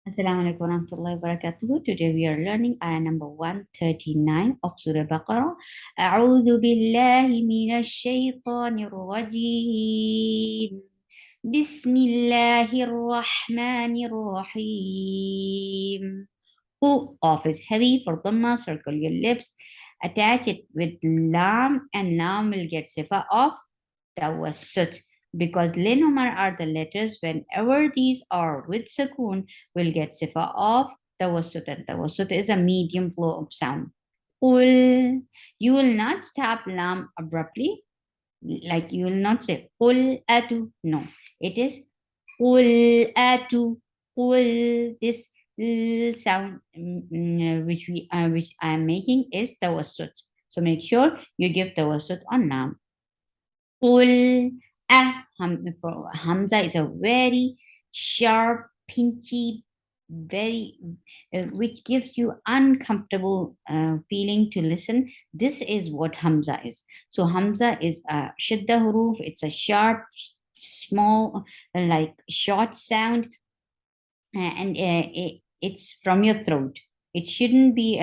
Assalamu alaikum warahmatullahi wabarakatuh. Today we are learning ayah number 139 of Surah Baqarah. A'udhu billahi minash shaitanir rajim. Bismillahir rahmanir rahim. Hu off is heavy for dhamma, circle your lips. Attach it with lam and lam will get sifa of tawassut. Because lin umar are the letters, whenever these are with sukoon, will get sifa of tawassut, and tawassut is a medium flow of sound. Qul, you will not stop lam abruptly, like you will not say qul atu. No, it is qul atu. Qul. This sound which I am making is tawassut. So make sure you give tawassut on lam. Qul Hamza is a very sharp, pinchy, very which gives you uncomfortable feeling to listen. This is what Hamza is. So Hamza is a shidda huruf. It's a sharp, small, like short sound, and it's from your throat. It shouldn't be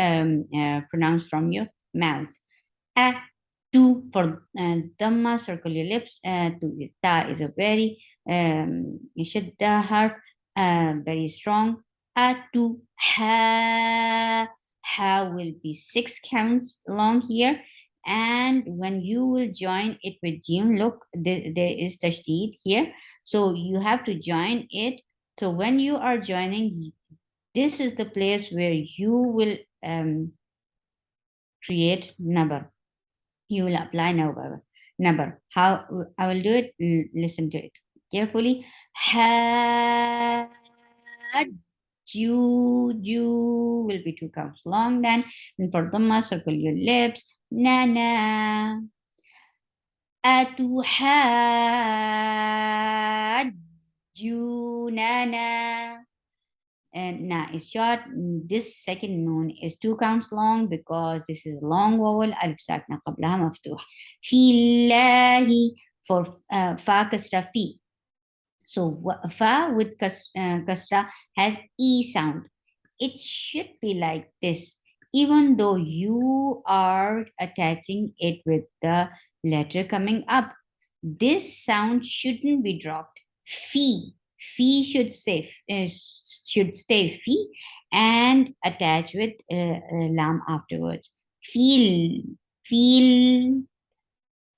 pronounced from your mouth. To for dhamma, circle your lips. To ta is a very shadda harf, very strong. To ha will be 6 counts long here. And when you will join it with jim, look, there is tashdid here. So you have to join it. So when you are joining, this is the place where you will create nabar. You will apply number. How I will do it? Listen to it carefully. Ha ju will be 2 counts long. Then and for dhamma, circle your lips. Na na atuhajjunana. And na is short. This second noon is 2 counts long because this is a long vowel. Alif sakna qablaha maftuh. Fillahi for fa kasra fi. So fa with kasra has e sound. It should be like this, even though you are attaching it with the letter coming up. This sound shouldn't be dropped. Fi. Fi should stay fi and attach with lam afterwards. Feel.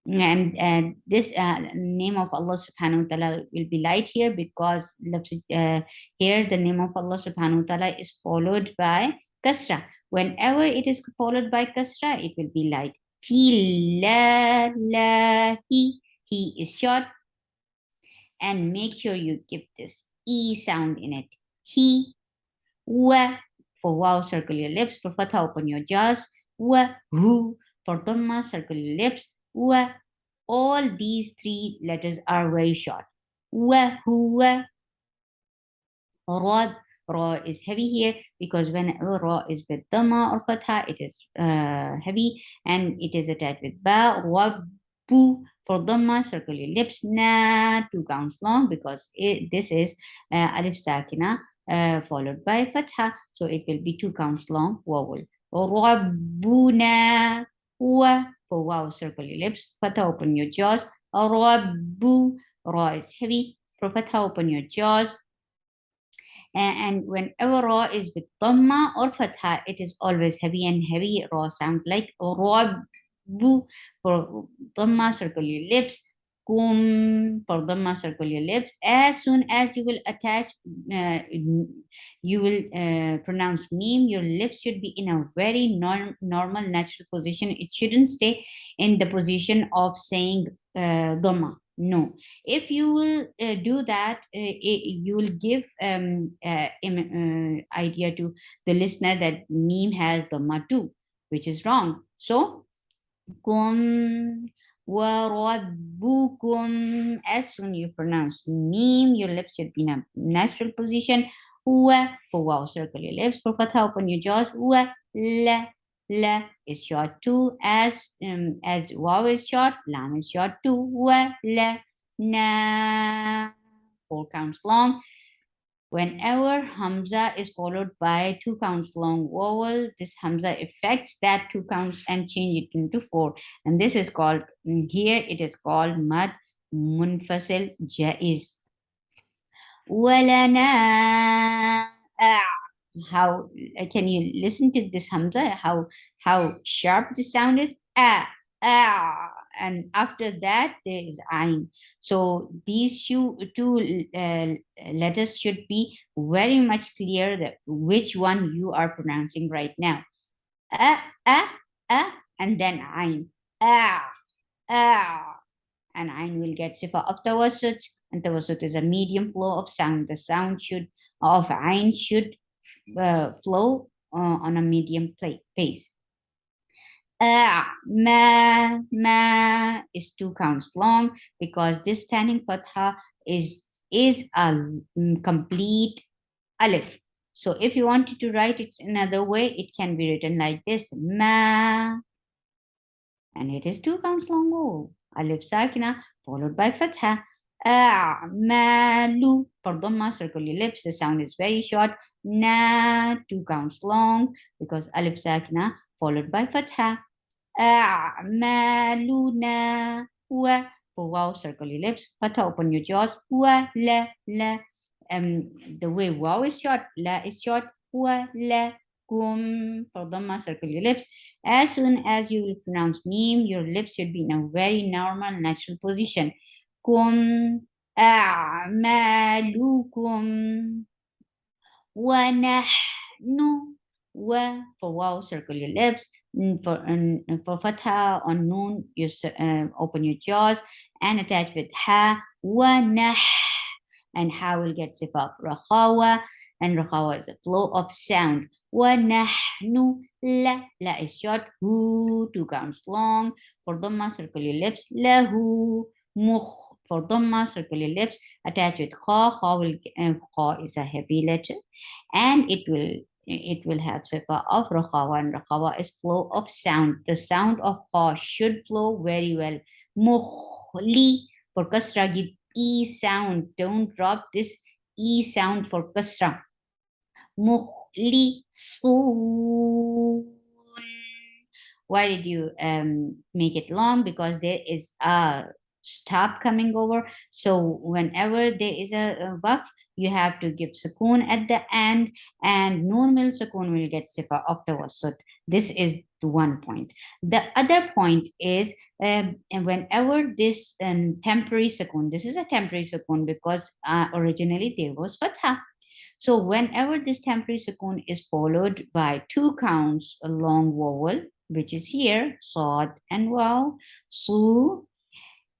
And this name of Allah subhanahu wa ta'ala will be light here because here the name of Allah subhanahu wa ta'ala is followed by kasra. Whenever it is followed by kasra, it will be light. He is short, and make sure you give this e sound in it. He. Wa for wow, circle your lips. For fatha, open your jaws. Wa hu for dhamma, circle your lips. Wa. All these 3 letters are very short. Wa huwa. Ra. Ra is heavy here because whenever ra is with dhamma or fatha, it is heavy and it is attached with ba. Rabbu for dhamma, circle your lips. Na 2 counts long because this is alif sakina followed by fatha, so it will be 2 counts long vowel. Rabbuna. Wa for wow, circle your lips. Fatha, open your jaws. Rabbu. Ra is heavy. For fatha, open your jaws. And whenever ra is with dhamma or fatha, it is always heavy, and heavy ra sounds like rabbu. For dhamma, circle your lips. Kum for dhamma, circle your lips. As soon as you will attach, you will pronounce meme, your lips should be in a very normal, natural position. It shouldn't stay in the position of saying dhamma. No, if you will do that, you will give idea to the listener that meme has dhamma too, which is wrong. So kum wa rabbukum. As soon you pronounce meme, your lips should be in a natural position. Wa for wow, circle your lips. For fatha, open your jaws. Wa la. La is short too. As wow is short, lam is short too. Wa la. Na 4 counts long. Whenever Hamza is followed by 2 counts long vowel, this Hamza affects that 2 counts and change it into 4. And this is called, here it is called Mad Munfasil Jaiz. Walana. How can you listen to this Hamza? How sharp the sound is? And after that there is Ain. So these two letters should be very much clear that which one you are pronouncing right now. Ah, ah, ah, and then Ain. Ah, ah. And Ain will get sifa of tawassut, and tawassut is a medium flow of sound. The sound should of Ain should flow on a medium pace. Ma is 2 counts long because this standing fatha is a complete alif. So if you wanted to write it another way, it can be written like this: ma, and it is 2 counts long. Oh, alif sakina followed by fatha. A'malu, for dhamma, circle your lips. The sound is very short. Na, 2 counts long because alif sakina followed by fatha. A'maluna, wa, for wow, circle your lips. Fatha, open your jaws. Wa, la. The way wow is short, la is short. Wa, la, kum, for dhamma, circle your lips. As soon as you will pronounce meme, your lips should be in a very normal, natural position. Kum, a'malukum, wa nahnu, wa, for wow, circle your lips. For fatha on noon, you open your jaws and attach with ha, wa nah, and ha will get sifa rakhawa, and rakhawa is a flow of sound. Wa nahnu, la is short, hu, 2 counts long. For dhamma, circle your lips. Lahu, mukh, for dhamma, circle your lips. Attach with kha, kha is a heavy letter, and it will have sifa of rakhawa, and rakhawa is flow of sound. The sound of kha should flow very well. Mukhli, for kasra, give e sound. Don't drop this e sound for kasra. Mukhlisun. Why did you make it long? Because there is a stop coming over. So whenever there is a waqf, you have to give sukoon at the end, and noon mil sukoon will get sifa of tawassut. This is one point. The other point is and whenever this temporary sukoon, this is a temporary sukoon because originally there was fatha. So whenever this temporary sukoon is followed by 2 counts, a long vowel, which is here, sod and waw, su.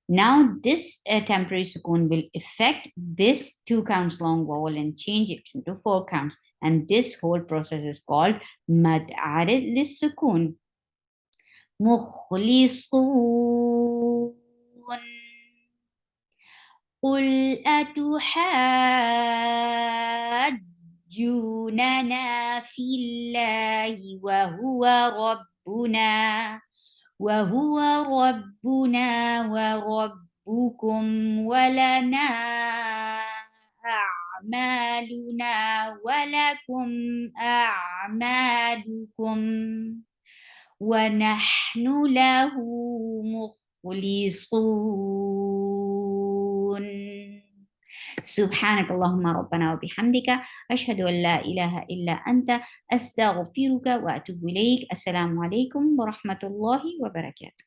Now this temporary sukoon will affect this 2 counts long vowel and change it into 4 counts. And this whole process is called mad arid lis sukoon. Mukhlisun. قل أتحاجوننا في الله وهو ربنا وربكم ولنا أعمالنا ولكم أعمالكم ونحن له مخلصون. سبحانك اللهم ربنا وبحمدك أشهد أن لا إله إلا أنت أستغفرك وأتوب إليك. السلام عليكم ورحمة الله وبركاته.